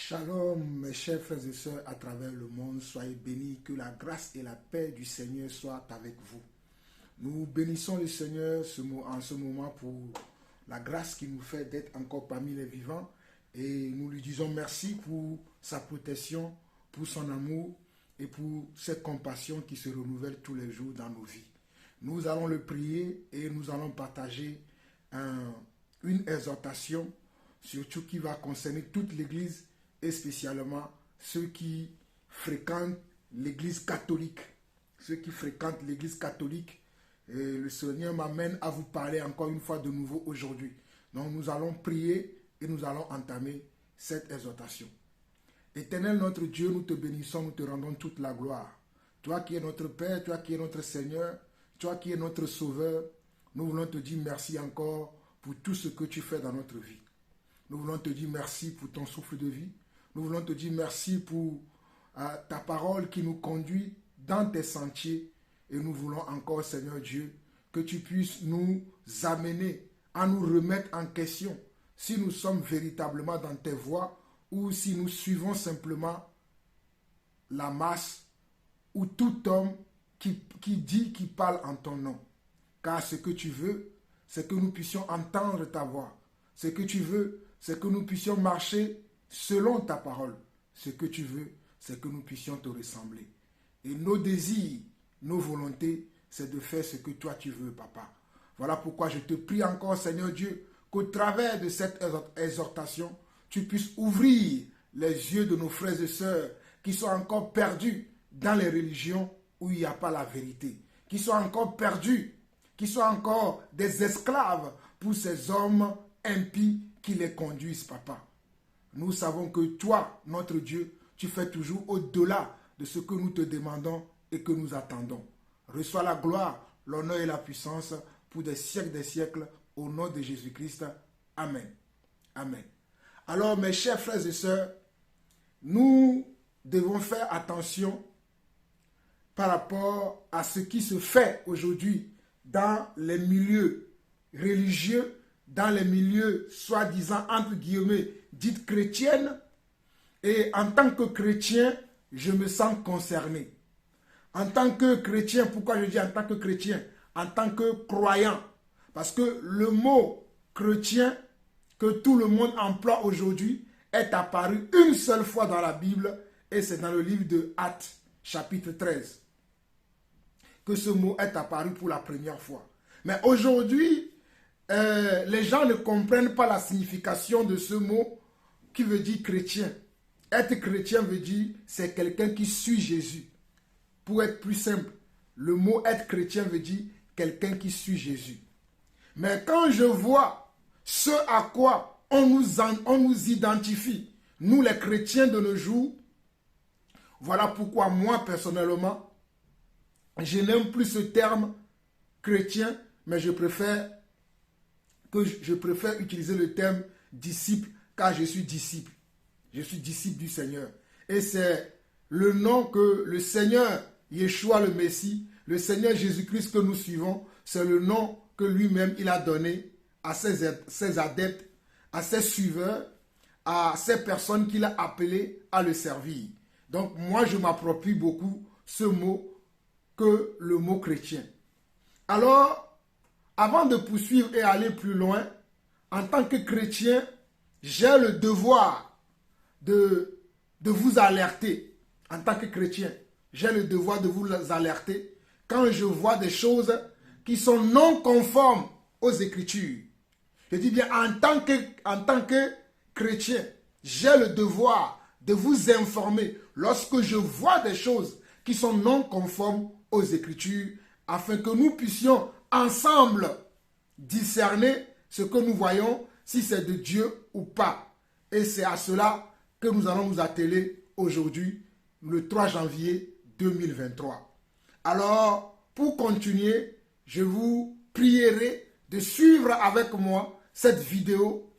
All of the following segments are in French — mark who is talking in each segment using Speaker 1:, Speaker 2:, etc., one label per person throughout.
Speaker 1: Shalom, mes chers frères et sœurs à travers le monde, soyez bénis, que la grâce et la paix du Seigneur soient avec vous. Nous bénissons le Seigneur en ce moment pour la grâce qu'il nous fait d'être encore parmi les vivants et nous lui disons merci pour sa protection, pour son amour et pour ses compassions qui se renouvellent tous les jours dans nos vies. Nous allons le prier et nous allons partager une exhortation, surtout qui va concerner toute l'Église et spécialement ceux qui fréquentent l'Église catholique. Ceux qui fréquentent l'Église catholique, le Seigneur m'amène à vous parler encore une fois de nouveau aujourd'hui. Donc nous allons prier et nous allons entamer cette exhortation. Éternel notre Dieu, nous te bénissons, nous te rendons toute la gloire. Toi qui es notre Père, toi qui es notre Seigneur, toi qui es notre Sauveur, nous voulons te dire merci encore pour tout ce que tu fais dans notre vie. Nous voulons te dire merci pour ton souffle de vie. Nous voulons te dire merci pour ta parole qui nous conduit dans tes sentiers. Et nous voulons encore, Seigneur Dieu, que tu puisses nous amener à nous remettre en question si nous sommes véritablement dans tes voies ou si nous suivons simplement la masse ou tout homme qui parle en ton nom. Car ce que tu veux, c'est que nous puissions entendre ta voix. Ce que tu veux, c'est que nous puissions marcher selon ta parole. Ce que tu veux, c'est que nous puissions te ressembler. Et nos désirs, nos volontés, c'est de faire ce que toi tu veux, Papa. Voilà pourquoi je te prie encore, Seigneur Dieu, qu'au travers de cette exhortation, tu puisses ouvrir les yeux de nos frères et sœurs qui sont encore perdus dans les religions où il n'y a pas la vérité, qui sont encore perdus, qui sont encore des esclaves pour ces hommes impies qui les conduisent, Papa. Nous savons que toi, notre Dieu, tu fais toujours au-delà de ce que nous te demandons et que nous attendons. Reçois la gloire, l'honneur et la puissance pour des siècles, au nom de Jésus-Christ. Amen. Amen. Alors, mes chers frères et sœurs, nous devons faire attention par rapport à ce qui se fait aujourd'hui dans les milieux religieux, dans les milieux soi-disant, entre guillemets, dites chrétiennes. Et en tant que chrétien, je me sens concerné. En tant que chrétien, pourquoi je dis en tant que chrétien? En tant que croyant. Parce que le mot chrétien que tout le monde emploie aujourd'hui est apparu une seule fois dans la Bible et c'est dans le livre de Actes, chapitre 13, que ce mot est apparu pour la première fois. Mais aujourd'hui, les gens ne comprennent pas la signification de ce mot qui veut dire chrétien. Être chrétien veut dire c'est quelqu'un qui suit Jésus. Pour être plus simple, le mot être chrétien veut dire quelqu'un qui suit Jésus. Mais quand je vois ce à quoi on nous identifie, nous les chrétiens de nos jours, voilà pourquoi moi personnellement, je n'aime plus ce terme chrétien, mais je préfère utiliser le terme disciple, car je suis disciple. Je suis disciple du Seigneur. Et c'est le nom que le Seigneur Yeshua le Messie, le Seigneur Jésus-Christ que nous suivons, c'est le nom que lui-même il a donné à ses adeptes, à ses suiveurs, à ces personnes qu'il a appelées à le servir. Donc moi je m'approprie beaucoup ce mot que le mot chrétien. Alors, avant de poursuivre et aller plus loin, en tant que chrétien, j'ai le devoir de vous alerter. En tant que chrétien, j'ai le devoir de vous alerter quand je vois des choses qui sont non conformes aux Écritures. Je dis bien, en tant que chrétien, j'ai le devoir de vous informer lorsque je vois des choses qui sont non conformes aux Écritures, afin que nous puissions ensemble discerner ce que nous voyons, si c'est de Dieu ou pas. Et c'est à cela que nous allons nous atteler aujourd'hui, le 3 janvier 2023. Alors, pour continuer, je vous prierai de suivre avec moi cette vidéo.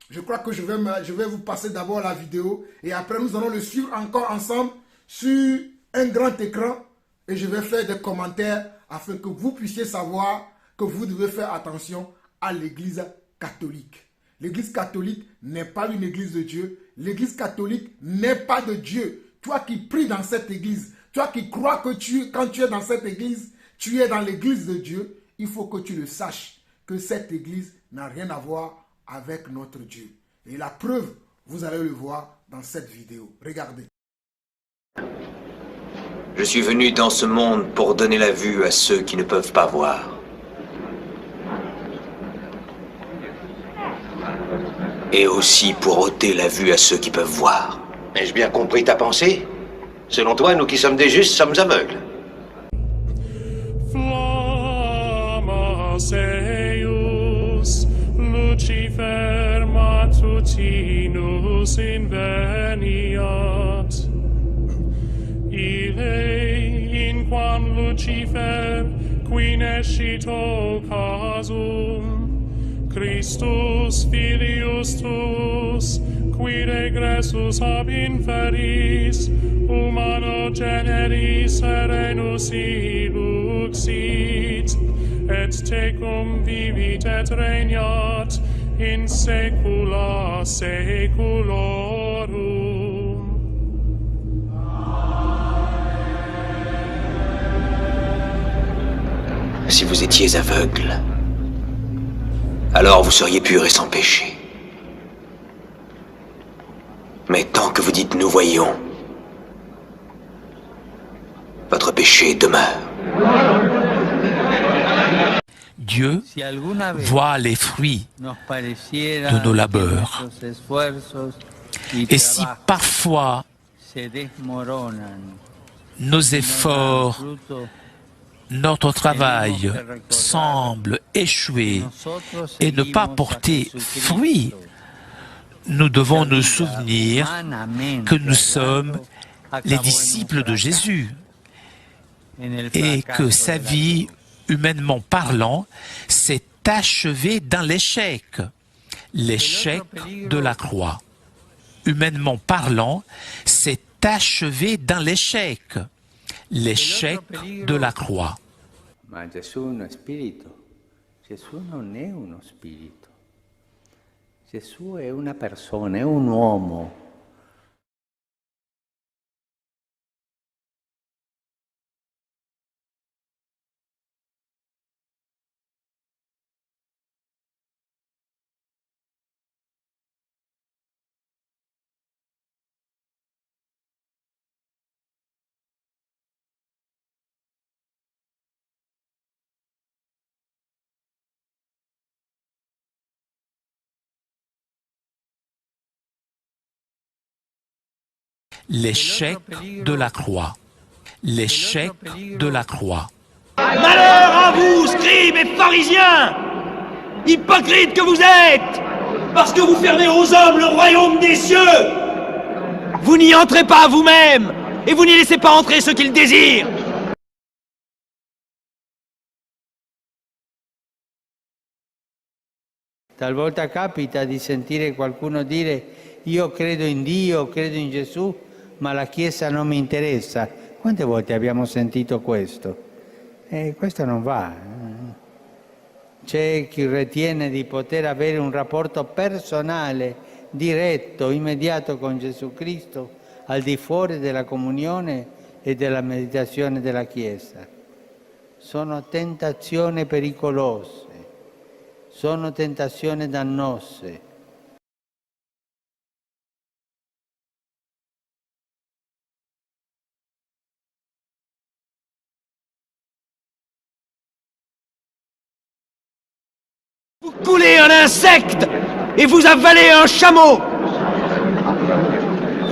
Speaker 1: Je crois que je vais vous passer d'abord la vidéo et après nous allons le suivre encore ensemble sur un grand écran et je vais faire des commentaires afin que vous puissiez savoir que vous devez faire attention à l'Église catholique. L'église catholique n'est pas une église de Dieu. L'église catholique n'est pas de Dieu. Toi qui pries dans cette église, toi qui crois que quand tu es dans cette église, tu es dans l'église de Dieu, il faut que tu le saches, que cette église n'a rien à voir avec notre Dieu. Et la preuve, vous allez le voir dans cette vidéo. Regardez.
Speaker 2: Je suis venu dans ce monde pour donner la vue à ceux qui ne peuvent pas voir. Et aussi pour ôter la vue à ceux qui peuvent voir.
Speaker 3: Ai-je bien compris ta pensée? Selon toi, nous qui sommes des justes sommes aveugles.
Speaker 4: Flammas eius, Lucifer matutinus inveniat. Ille in quam Lucifer qui nescito casum, Christus filius tuus, qui regressus ab inferis, humano generis serenus iluxit, et tecum vivit et regnat in saecula saeculorum.
Speaker 2: Si vous étiez aveugle, alors vous seriez purs et sans péché. Mais tant que vous dites « nous voyons », votre péché demeure.
Speaker 5: Dieu voit les fruits de nos labeurs. Et si parfois nos efforts, notre travail semble échouer et ne pas porter fruit, nous devons nous souvenir que nous sommes les disciples de Jésus et que sa vie, humainement parlant, s'est achevée dans l'échec, l'échec de la croix. Humainement parlant, s'est achevé dans l'échec, l'échec de la croix.
Speaker 6: Ma Gesù è uno spirito. Gesù non è uno spirito. Gesù è una persona, è un uomo.
Speaker 5: L'échec de la croix, l'échec de la croix.
Speaker 7: Malheur à vous, scribes et pharisiens, hypocrites que vous êtes, parce que vous fermez aux hommes le royaume des cieux. Vous n'y entrez pas vous-même, et vous n'y laissez pas entrer ceux qui le désirent.
Speaker 6: Talvolta capita di sentire qualcuno dire io credo in Dio, credo in Gesù, ma la Chiesa non mi interessa. Quante volte abbiamo sentito questo? Questo non va. C'è chi ritiene di poter avere un rapporto personale, diretto, immediato con Gesù Cristo, al di fuori della comunione e della meditazione della Chiesa. Sono tentazioni pericolose, sono tentazioni dannose.
Speaker 7: Vous coulez un insecte et vous avalez un chameau.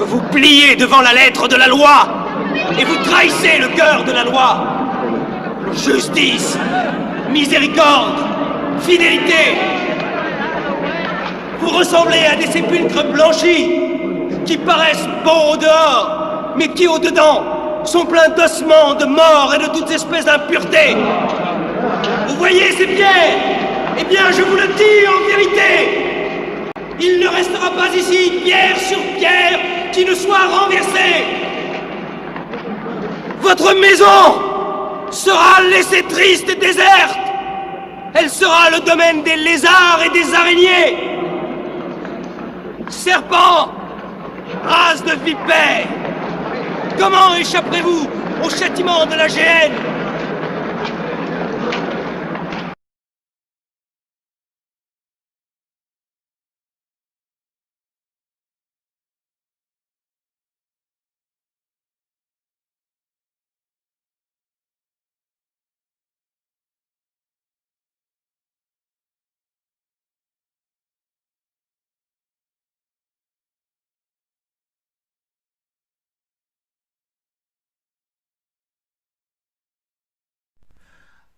Speaker 7: Vous pliez devant la lettre de la loi et vous trahissez le cœur de la loi. Justice, miséricorde, fidélité. Vous ressemblez à des sépulcres blanchis qui paraissent beaux au dehors, mais qui au dedans sont pleins d'ossements, de morts et de toutes espèces d'impuretés. Vous voyez ces pierres? Eh bien, je vous le dis en vérité, il ne restera pas ici pierre sur pierre qui ne soit renversée. Votre maison sera laissée triste et déserte. Elle sera le domaine des lézards et des araignées. Serpents! Race de vipères! Comment échapperez-vous au châtiment de la géhenne?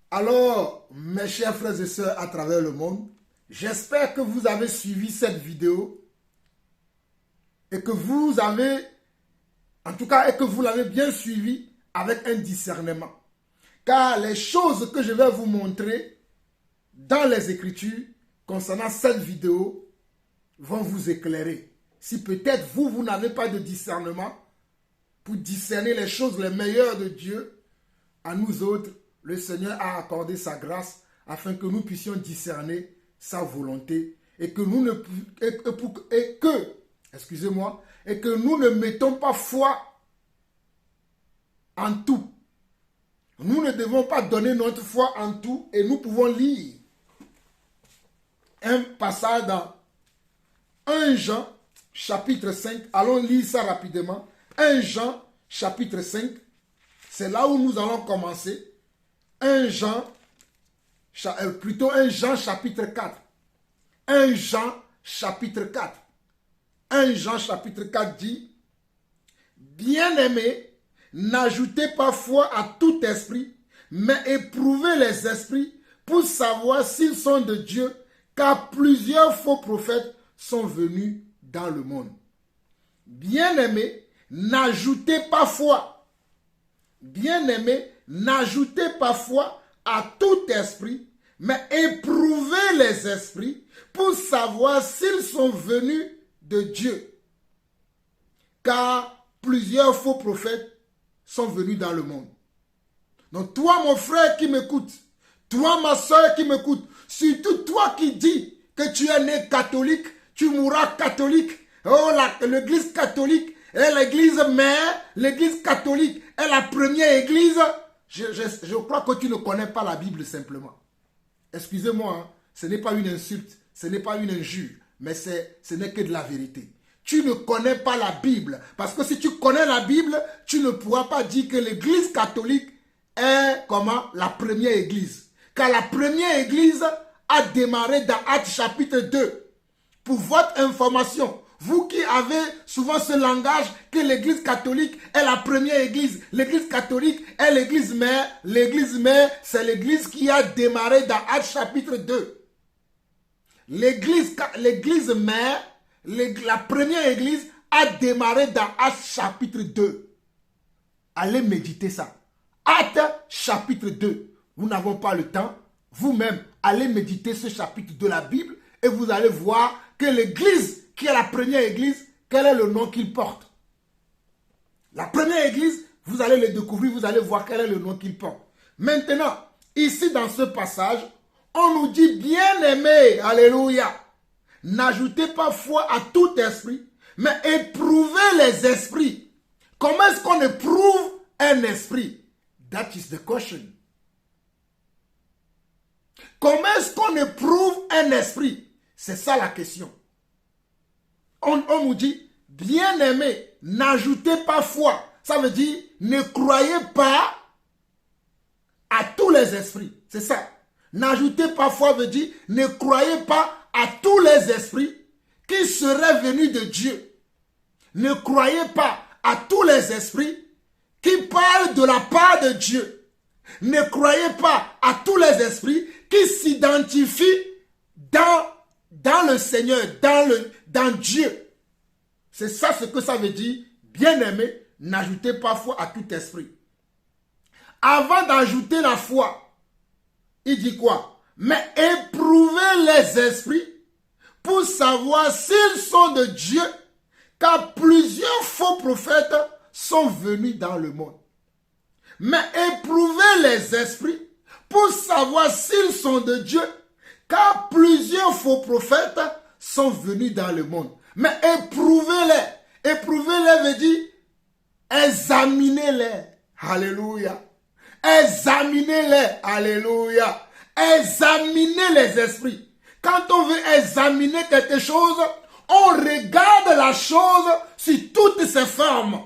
Speaker 1: Alors, mes chers frères et sœurs à travers le monde, j'espère que vous avez suivi cette vidéo et que vous avez, en tout cas, et que vous l'avez bien suivi avec un discernement. Car les choses que je vais vous montrer dans les Écritures concernant cette vidéo vont vous éclairer. Si peut-être vous n'avez pas de discernement pour discerner les choses les meilleures de Dieu, à nous autres, le Seigneur a accordé sa grâce afin que nous puissions discerner sa volonté et que nous ne mettons pas foi en tout. Nous ne devons pas donner notre foi en tout et nous pouvons lire un passage dans 1 Jean chapitre 5. Allons lire ça rapidement. 1 Jean chapitre 5. C'est là où nous allons commencer. 1 Jean chapitre 4. 1 Jean chapitre 4. 1 Jean chapitre 4 dit: Bien-aimés, n'ajoutez pas foi à tout esprit, mais éprouvez les esprits pour savoir s'ils sont de Dieu, car plusieurs faux prophètes sont venus dans le monde. Bien-aimés, n'ajoutez pas foi. Bien-aimés, n'ajoutez pas foi à tout esprit, mais éprouvez les esprits pour savoir s'ils sont venus de Dieu. Car plusieurs faux prophètes sont venus dans le monde. Donc toi, mon frère qui m'écoute, toi, ma soeur qui m'écoute, surtout toi qui dis que tu es né catholique, tu mourras catholique. Oh, l'église catholique est l'église mère, l'église catholique est la première église. Je crois que tu ne connais pas la Bible simplement. Excusez-moi, hein, ce n'est pas une insulte, ce n'est pas une injure, mais ce n'est que de la vérité. Tu ne connais pas la Bible, parce que si tu connais la Bible, tu ne pourras pas dire que l'église catholique est la première église. Car la première église a démarré dans Actes chapitre 2. Pour votre information, vous qui avez souvent ce langage que l'église catholique est la première église. L'église catholique est l'église mère. L'église mère, c'est l'église qui a démarré dans Actes chapitre 2. L'église mère, la première église a démarré dans Actes chapitre 2. Allez méditer ça. Actes chapitre 2. Nous n'avons pas le temps. Vous-même, allez méditer ce chapitre de la Bible et vous allez voir que l'église qui est la première église, quel est le nom qu'il porte? La première église, vous allez le découvrir, vous allez voir quel est le nom qu'il porte. Maintenant, ici dans ce passage, on nous dit, bien-aimés, alléluia, n'ajoutez pas foi à tout esprit, mais éprouvez les esprits. Comment est-ce qu'on éprouve un esprit? That is the question. Comment est-ce qu'on éprouve un esprit? C'est ça la question. On nous dit, bien-aimés, n'ajoutez pas foi. Ça veut dire, ne croyez pas à tous les esprits. C'est ça. N'ajoutez pas foi veut dire, ne croyez pas à tous les esprits qui seraient venus de Dieu. Ne croyez pas à tous les esprits qui parlent de la part de Dieu. Ne croyez pas à tous les esprits qui s'identifient dans le Seigneur, dans Dieu. C'est ça ce que ça veut dire. Bien-aimé, n'ajoutez pas foi à tout esprit. Avant d'ajouter la foi, il dit quoi? Mais éprouvez les esprits pour savoir s'ils sont de Dieu, car plusieurs faux prophètes sont venus dans le monde. Mais éprouvez les esprits pour savoir s'ils sont de Dieu, car plusieurs faux prophètes sont venus dans le monde. Mais éprouvez-les. Éprouvez-les veut dire examinez-les. Alléluia. Examinez-les. Alléluia. Examinez les esprits. Quand on veut examiner quelque chose, on regarde la chose sur toutes ses formes.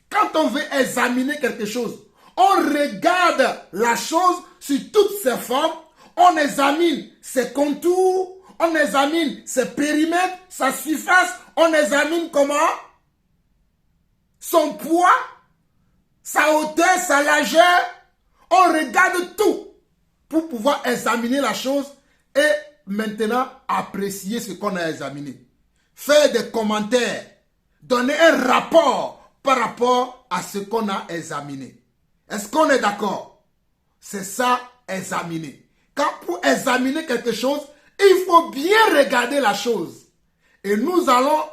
Speaker 1: Quand on veut examiner quelque chose, on regarde la chose sur toutes ses formes, on examine ses contours, on examine ses périmètres, sa surface, on examine comment son poids, sa hauteur, sa largeur, on regarde tout pour pouvoir examiner la chose et maintenant apprécier ce qu'on a examiné. Faire des commentaires, donner un rapport par rapport à ce qu'on a examiné. Est-ce qu'on est d'accord? C'est ça, examiner. Quand pour examiner quelque chose, il faut bien regarder la chose. Et nous allons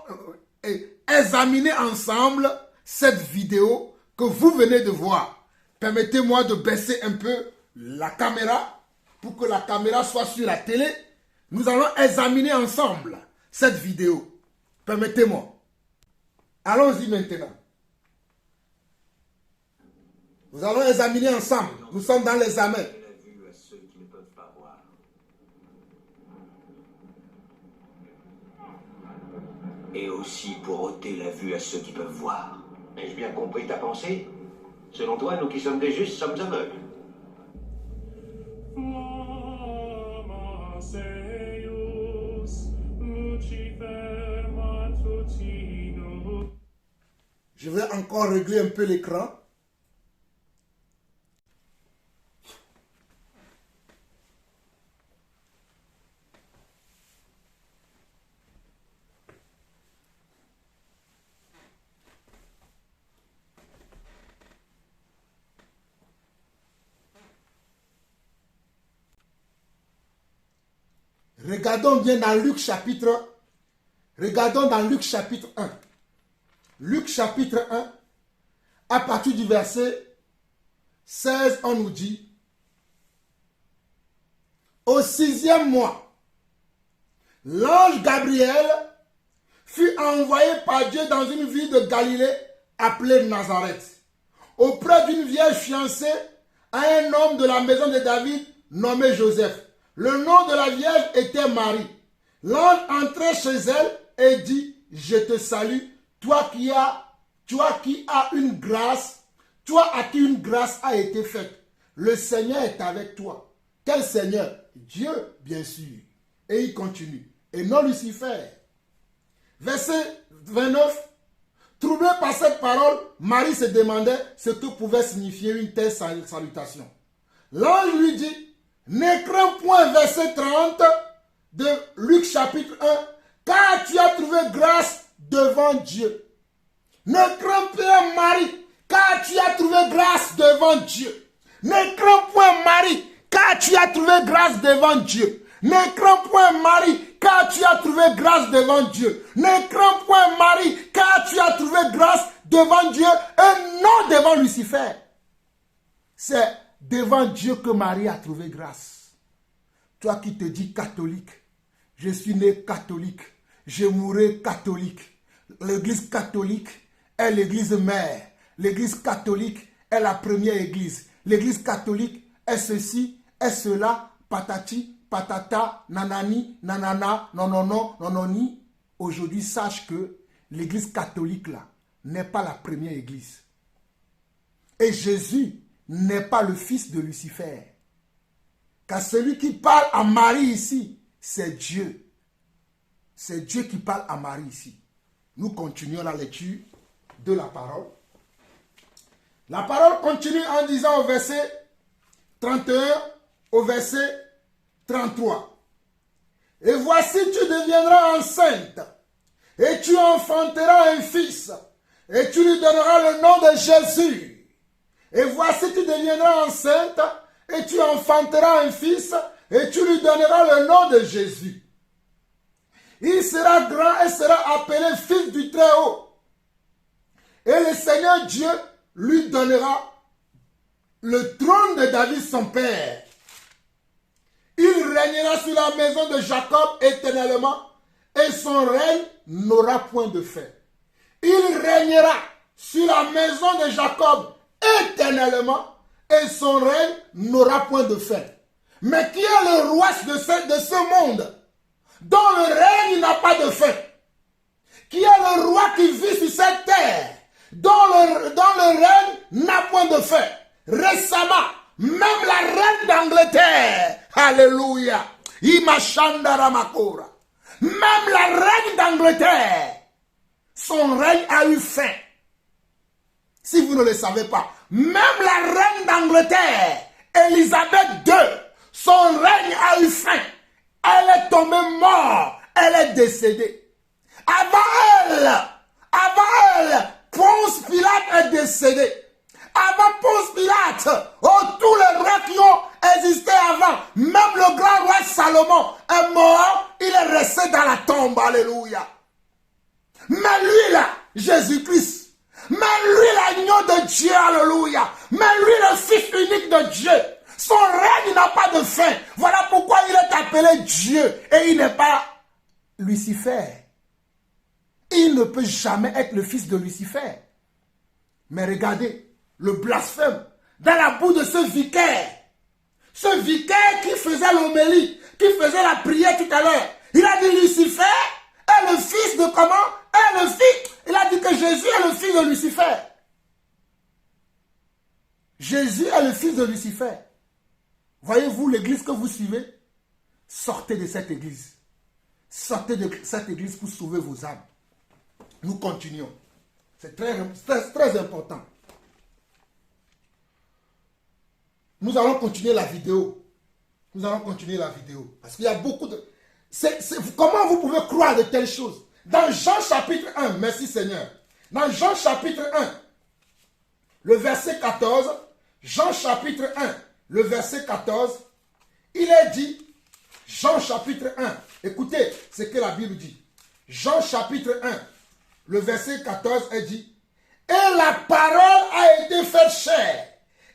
Speaker 1: examiner ensemble cette vidéo que vous venez de voir. Permettez-moi de baisser un peu la caméra pour que la caméra soit sur la télé. Nous allons examiner ensemble cette vidéo. Permettez-moi. Allons-y maintenant. Nous allons examiner ensemble. Nous sommes dans l'examen.
Speaker 3: Et aussi pour ôter la vue à ceux qui peuvent voir. Ai-je bien compris ta pensée? Selon toi, nous qui sommes des justes sommes aveugles.
Speaker 4: Flamma Seius, Lucifer matutinus.
Speaker 1: Je vais encore régler un peu l'écran. Regardons bien dans Luc chapitre. Regardons dans Luc chapitre 1. Luc chapitre 1, à partir du verset 16, on nous dit: au 6e mois, l'ange Gabriel fut envoyé par Dieu dans une ville de Galilée appelée Nazareth, auprès d'une vierge fiancée à un homme de la maison de David nommé Joseph. Le nom de la vierge était Marie. L'ange entrait chez elle et dit: je te salue, toi qui as une grâce, toi à qui une grâce a été faite. Le Seigneur est avec toi. Quel Seigneur? Dieu, bien sûr. Et il continue. Et non Lucifer. Verset 29. Troublé par cette parole, Marie se demandait ce que pouvait signifier une telle salutation. L'ange lui dit: ne crains point, verset 30 de Luc chapitre 1, car tu as trouvé grâce devant Dieu. Ne crains point, Marie, car tu as trouvé grâce devant Dieu. Ne crains point, Marie, car tu as trouvé grâce devant Dieu. Ne crains point, Marie, car tu as trouvé grâce devant Dieu. Ne crains point, Marie, car tu as trouvé grâce devant Dieu et non devant Lucifer. C'est devant Dieu que Marie a trouvé grâce. Toi qui te dis catholique, je suis né catholique, je mourrai catholique. L'église catholique est l'église mère. L'église catholique est la première église. L'église catholique est ceci, est cela, patati, patata, nanani, nanana, nonono, nononi. Aujourd'hui, sache que l'église catholique là n'est pas la première église. Et Jésus n'est pas le fils de Lucifer. Car celui qui parle à Marie ici, c'est Dieu. C'est Dieu qui parle à Marie ici. Nous continuons la lecture de la parole. La parole continue en disant au verset 31 au verset 33. Et voici, tu deviendras enceinte, et tu enfanteras un fils, et tu lui donneras le nom de Jésus. Et voici, tu deviendras enceinte, et tu enfanteras un fils, et tu lui donneras le nom de Jésus. Il sera grand et sera appelé fils du Très-Haut. Et le Seigneur Dieu lui donnera le trône de David son père. Il régnera sur la maison de Jacob éternellement, et son règne n'aura point de fin. Il régnera sur la maison de Jacob éternellement, et son règne n'aura point de fin. Mais qui est le roi de ce monde, dont le règne n'a pas de fin? Qui est le roi qui vit sur cette terre, dont le règne n'a point de fin? Récemment, même la reine d'Angleterre, alléluia, Imachandaramakora, même la reine d'Angleterre, son règne a eu fin. Si vous ne le savez pas, même la reine d'Angleterre, Élisabeth II, son règne a eu fin. Elle est tombée morte, elle est décédée. Avant elle, Ponce Pilate est décédé. Avant Ponce Pilate, tous les rois qui ont existé avant, même le grand roi Salomon est mort, il est resté dans la tombe, alléluia. Mais lui là, Jésus-Christ, mais lui l'agneau de Dieu, alléluia, mais lui le fils unique de Dieu, son règne n'a pas de fin. Voilà pourquoi il est appelé Dieu et il n'est pas Lucifer. Il ne peut jamais être le fils de Lucifer. Mais regardez, le blasphème dans la bouche de ce vicaire qui faisait l'homélie, qui faisait la prière tout à l'heure. Il a dit Lucifer est le fils de comment? Est le fils. Il a dit que Jésus est le fils de Lucifer. Jésus est le fils de Lucifer. Voyez-vous l'église que vous suivez? Sortez de cette église. Sortez de cette église pour sauver vos âmes. Nous continuons. C'est très important. Nous allons continuer la vidéo. Parce qu'il y a beaucoup de... Comment vous pouvez croire de telles choses? Dans Jean chapitre 1, merci Seigneur. Dans Jean chapitre 1, le verset 14, Jean chapitre 1, le verset 14, il est dit, Jean chapitre 1, écoutez ce que la Bible dit. Jean chapitre 1, le verset 14 est dit, et la parole a été faite chair,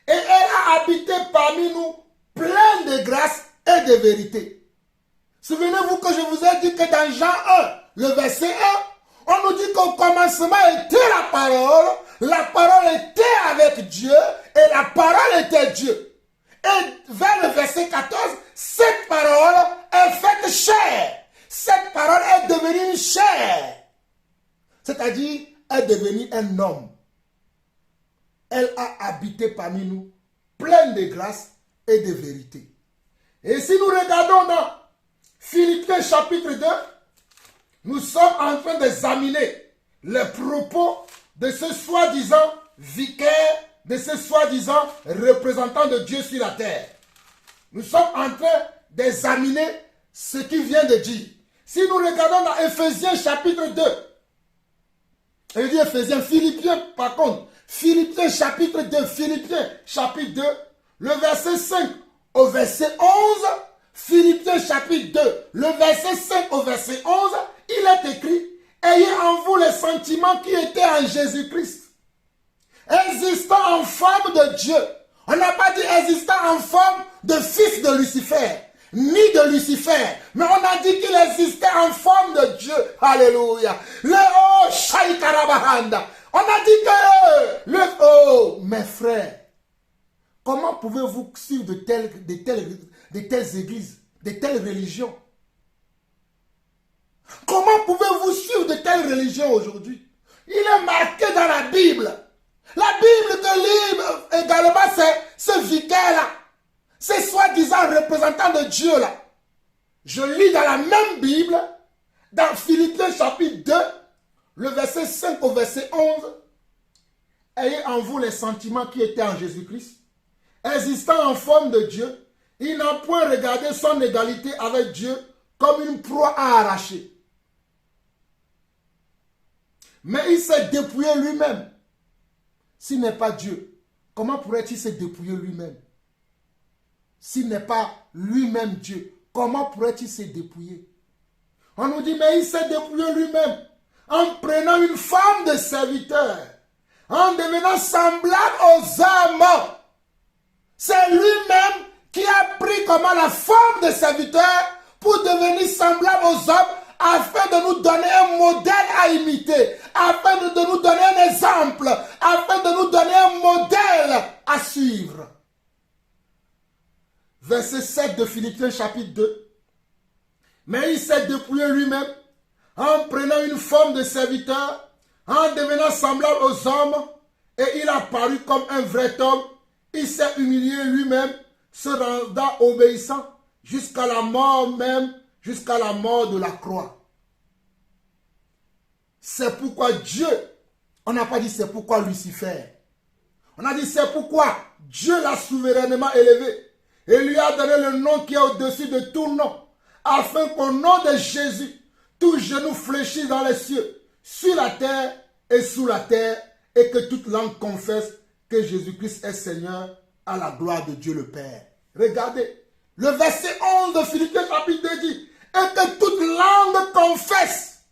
Speaker 1: et elle a habité parmi nous, pleine de grâce et de vérité. Souvenez-vous que je vous ai dit que dans Jean 1, le verset 1, on nous dit qu'au commencement était la parole était avec Dieu, et la parole était Dieu. Et vers le verset 14, cette parole est faite chair. Cette parole est devenue une chair. C'est-à-dire, est devenue un homme. Elle a habité parmi nous, pleine de grâce et de vérité. Et si nous regardons dans Philippiens chapitre 2, nous sommes en train d'examiner les propos de ce soi-disant vicaire, de ce soi-disant représentant de Dieu sur la terre. Nous sommes en train d'examiner ce qu'il vient de dire. Si nous regardons dans Éphésiens chapitre 2, je dis Philippiens par contre, Philippiens chapitre 2, le verset 5 au verset 11, Philippiens chapitre 2, le verset 5 au verset 11, il est écrit, ayez en vous les sentiments qui étaient en Jésus-Christ, existant en forme de Dieu. On n'a pas dit existant en forme de fils de Lucifer, ni de Lucifer, mais on a dit qu'il existait en forme de Dieu. Alléluia. On a dit que mes frères, comment pouvez-vous suivre de telles églises, de telles religions? Comment pouvez-vous suivre de telles religions aujourd'hui? Il est marqué dans la Bible. La Bible que lit également ce vicaire-là, ce soi-disant représentant de Dieu là. Je lis dans la même Bible, dans Philippiens chapitre 2, le verset 5 au verset 11. Ayez en vous les sentiments qui étaient en Jésus-Christ, existant en forme de Dieu, il n'a point regardé son égalité avec Dieu comme une proie à arracher. Mais il s'est dépouillé lui-même. S'il n'est pas Dieu, comment pourrait-il se dépouiller lui-même? S'il n'est pas lui-même Dieu, comment pourrait-il se dépouiller? On nous dit, mais il s'est dépouillé lui-même en prenant une forme de serviteur, en devenant semblable aux hommes. C'est lui-même qui a pris comment la forme de serviteur pour devenir semblable aux hommes afin de nous donner un modèle à imiter, afin de nous donner un exemple, afin de nous donner un modèle à suivre. Verset 7 de Philippiens chapitre 2. Mais il s'est dépouillé lui-même en prenant une forme de serviteur, en devenant semblable aux hommes, et il a paru comme un vrai homme. Il s'est humilié lui-même, se rendant obéissant jusqu'à la mort même, jusqu'à la mort de la croix. C'est pourquoi Dieu, on n'a pas dit c'est pourquoi Lucifer. On a dit c'est pourquoi Dieu l'a souverainement élevé et lui a donné le nom qui est au-dessus de tout nom, afin qu'au nom de Jésus, tout genou fléchisse dans les cieux, sur la terre et sous la terre, et que toute langue confesse que Jésus-Christ est Seigneur, à la gloire de Dieu le Père. Regardez, le verset 11 de Philippiens chapitre 2 dit, et que toute langue confesse,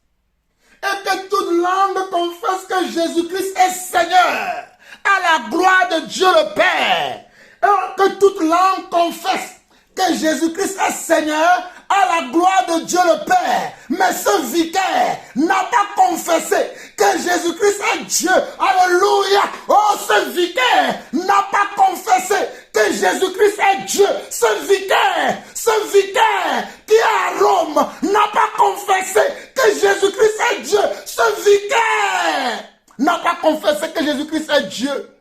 Speaker 1: que Jésus-Christ est Seigneur, à la gloire de Dieu le Père. Et que toute langue confesse que Jésus-Christ est Seigneur, à la gloire de Dieu le Père. Mais ce vicaire n'a pas confessé que Jésus-Christ est Dieu. Alléluia. Oh, ce vicaire n'a pas confessé que Jésus-Christ est Dieu. Ce vicaire qui est à Rome n'a pas confessé que Jésus-Christ est Dieu. Ce vicaire n'a pas confessé que Jésus-Christ est Dieu.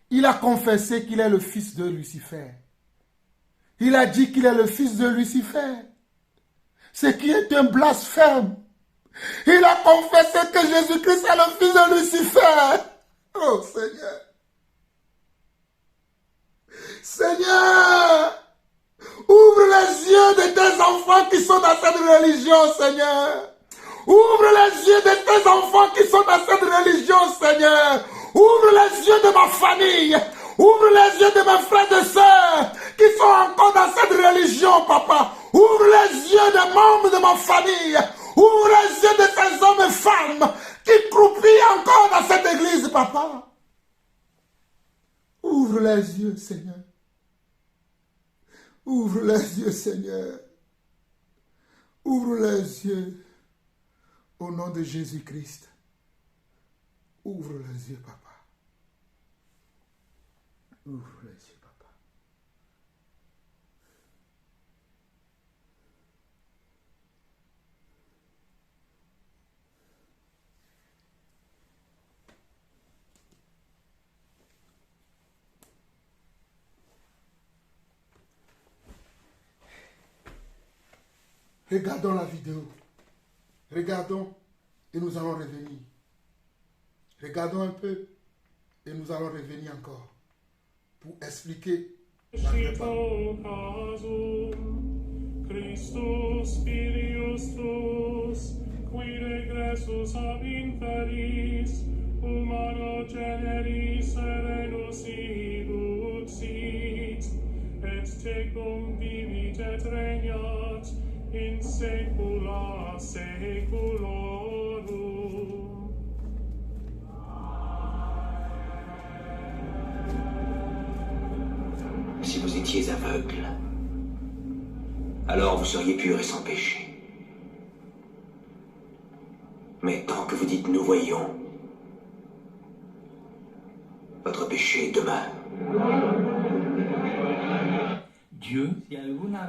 Speaker 1: Il a confessé qu'il est le fils de Lucifer. Il a dit qu'il est le fils de Lucifer, ce qui est un blasphème. Il a confessé que Jésus-Christ est le fils de Lucifer. Oh Seigneur. Seigneur, ouvre les yeux de tes enfants qui sont dans cette religion, Seigneur. Ouvre les yeux de tes enfants qui sont dans cette religion, Seigneur. Ouvre les yeux de ma famille. Ouvre les yeux de mes frères et sœurs qui sont encore dans cette religion, papa. Ouvre les yeux des membres de ma famille. Ouvre les yeux de ces hommes et femmes qui croupillent encore dans cette église, papa. Ouvre les yeux, Seigneur. Ouvre les yeux, Seigneur. Ouvre les yeux au nom de Jésus-Christ. Ouvre les yeux, papa. Ouvre les yeux, papa. Regardons la vidéo. Regardons et nous allons revenir. Regardons un peu et nous allons revenir encore pour expliquer la réponse.
Speaker 4: Christus filius tuus, qui regressus ab inferis, humano generis serenus iduxit, et tecum vivit et regnat in saecula saeculorum.
Speaker 3: Si vous étiez aveugle, alors vous seriez purs et sans péché. Mais tant que vous dites « nous voyons », votre péché demeure.
Speaker 5: Dieu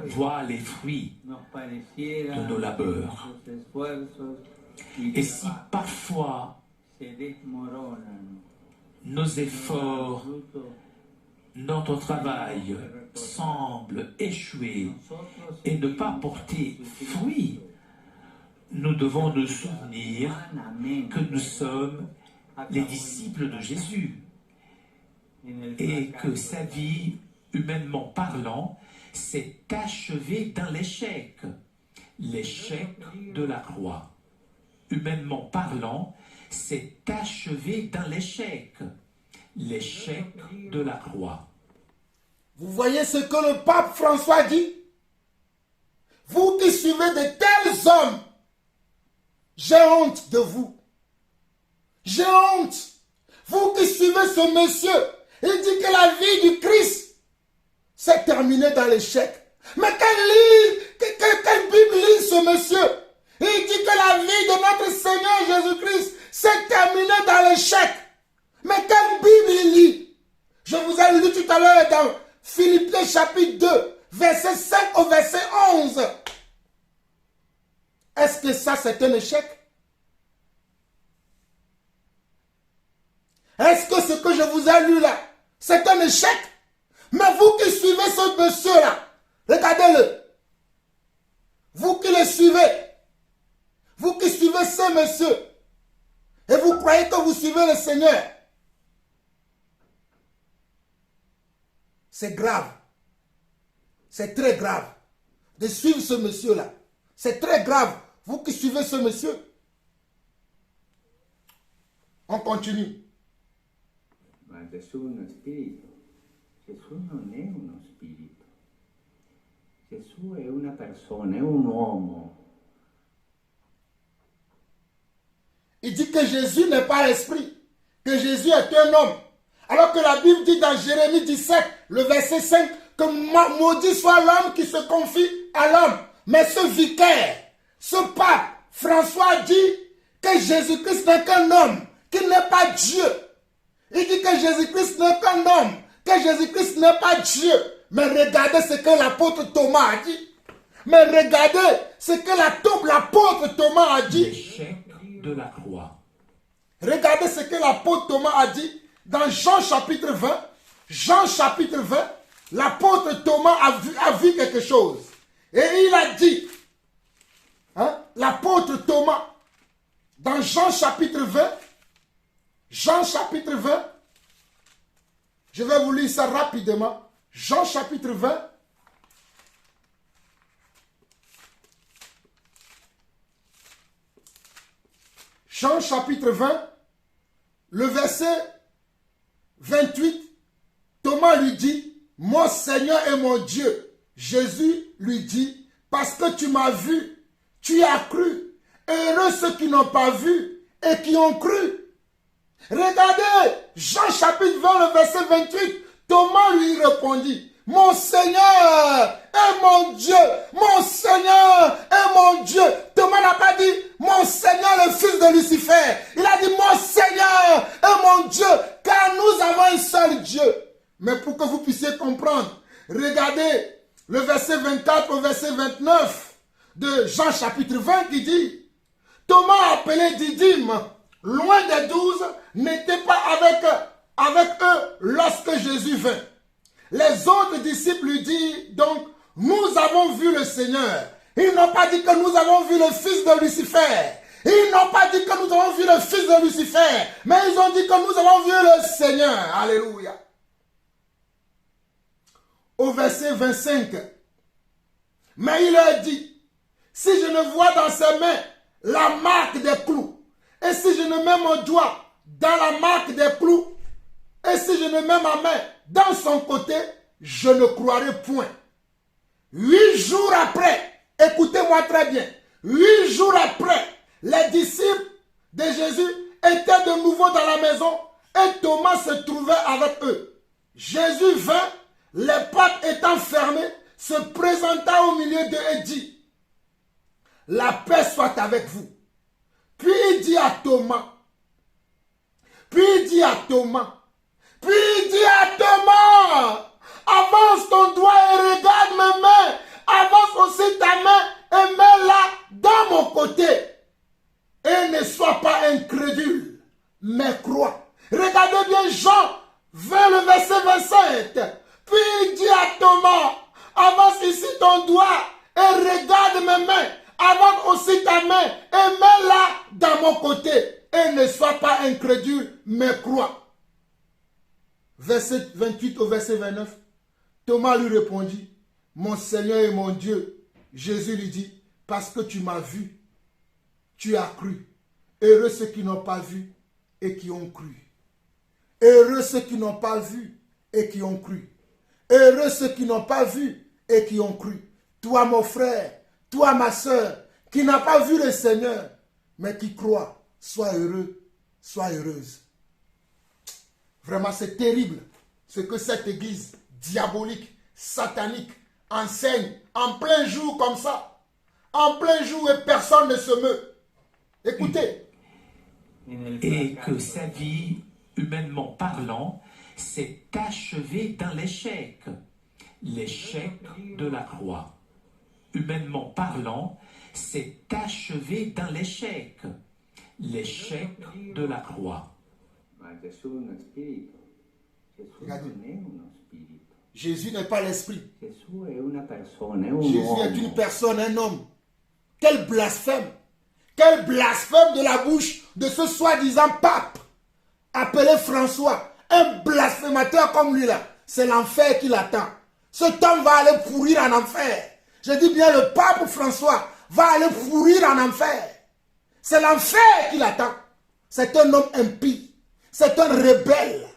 Speaker 5: voit les fruits de nos labeurs. Et si parfois nos efforts, notre travail semble échouer et ne pas porter fruit, nous devons nous souvenir que nous sommes les disciples de Jésus et que sa vie, humainement parlant, s'est achevée dans l'échec de la croix. Humainement parlant, s'est achevé dans l'échec de la croix.
Speaker 1: Vous voyez ce que le pape François dit? Vous qui suivez de tels hommes, j'ai honte de vous. J'ai honte. Vous qui suivez ce monsieur, il dit que la vie du Christ s'est terminée dans l'échec. Mais quelle Bible lit ce monsieur? Il dit que la vie de notre Seigneur Jésus-Christ s'est terminée dans l'échec. Mais quelle Bible il lit? Je vous ai lu tout à l'heure dans Philippiens chapitre 2, verset 5 au verset 11. Est-ce que ça c'est un échec? Est-ce que ce que je vous ai lu là, c'est un échec? Mais vous qui suivez ce monsieur-là, regardez-le. Vous qui le suivez, vous qui suivez ce monsieur, et vous croyez que vous suivez le Seigneur, c'est grave. C'est très grave de suivre ce monsieur-là. C'est très grave, vous qui suivez ce monsieur. On continue.
Speaker 8: Ma Gesù è uno spirito. Gesù non è uno spirito. Gesù è una persona, è un uomo.
Speaker 1: Il dit que Jésus n'est pas esprit, que Jésus est un homme. Alors que la Bible dit dans Jérémie 17, le verset 5, que maudit soit l'homme qui se confie à l'homme. Mais ce vicaire, ce pape, François dit que Jésus-Christ n'est qu'un homme, qu'il n'est pas Dieu. Il dit que Jésus-Christ n'est qu'un homme, que Jésus-Christ n'est pas Dieu. Mais regardez ce que l'apôtre Thomas a dit. Mais regardez ce que l'apôtre Thomas a dit.
Speaker 5: L'échec de la croix.
Speaker 1: Regardez ce que l'apôtre Thomas a dit dans Jean chapitre 20. Jean chapitre 20, l'apôtre Thomas a vu quelque chose. Et il a dit, hein, l'apôtre Thomas, dans Jean chapitre 20, je vais vous lire ça rapidement. Jean chapitre 20. Jean chapitre 20, le verset 28, Thomas lui dit, mon Seigneur et mon Dieu. Jésus lui dit, parce que tu m'as vu, tu as cru. Heureux ceux qui n'ont pas vu et qui ont cru. Regardez, Jean chapitre 20, le verset 28, Thomas lui répondit, mon Seigneur et mon Dieu, mon Seigneur et mon Dieu. Thomas n'a pas dit, mon Seigneur le fils de Lucifer. Il a dit, mon Seigneur et mon Dieu, car nous avons un seul Dieu. Mais pour que vous puissiez comprendre, regardez le verset 24 au verset 29 de Jean chapitre 20 qui dit, Thomas appelé Didyme, loin des 12, n'était pas avec eux lorsque Jésus vint. Les autres disciples lui disent donc, nous avons vu le Seigneur. Ils n'ont pas dit que nous avons vu le fils de Lucifer. Ils n'ont pas dit que nous avons vu le fils de Lucifer. Mais ils ont dit que nous avons vu le Seigneur. Alléluia. Au verset 25. Mais il leur dit, si je ne vois dans ses mains la marque des clous, et si je ne mets mon doigt dans la marque des clous, et si je ne mets ma main dans son côté, je ne croirai point. 8 jours après, écoutez-moi très bien, 8 jours après, les disciples de Jésus étaient de nouveau dans la maison et Thomas se trouvait avec eux. Jésus vint, les portes étant fermées, se présenta au milieu d'eux et dit, la paix soit avec vous. Puis il dit à Thomas, avance ton doigt et regarde mes mains, avance aussi ta main et mets-la dans mon côté. Et ne sois pas incrédule, mais crois. Regardez bien Jean 20, le verset 27. Puis il dit à Thomas, avance ici ton doigt et regarde mes mains, avance aussi ta main et mets-la dans mon côté. Et ne sois pas incrédule, mais crois. Verset 28 au verset 29. Thomas lui répondit, mon Seigneur et mon Dieu. Jésus lui dit, parce que tu m'as vu, tu as cru. Heureux ceux qui n'ont pas vu et qui ont cru. Heureux ceux qui n'ont pas vu et qui ont cru. Heureux ceux qui n'ont pas vu et qui ont cru. Toi mon frère, toi ma soeur, qui n'a pas vu le Seigneur, mais qui croit, sois heureux, sois heureuse. Vraiment c'est terrible ce que cette église diabolique, satanique, enseigne en plein jour comme ça. en plein jour et personne ne se meut. Écoutez.
Speaker 9: Et que sa vie, humainement parlant, s'est achevée dans l'échec. L'échec de la croix. Humainement parlant, s'est achevé dans l'échec. L'échec de la croix.
Speaker 1: Jésus n'est pas l'esprit.
Speaker 8: Jésus est
Speaker 1: une personne, un homme. Quel blasphème! Quel blasphème de la bouche de ce soi-disant pape appelé François. Un blasphémateur comme lui là. C'est l'enfer qui l'attend. Cet homme va aller pourrir en enfer. Je dis bien le pape François va aller pourrir en enfer. C'est l'enfer qui l'attend. C'est un homme impie. C'est un rebelle.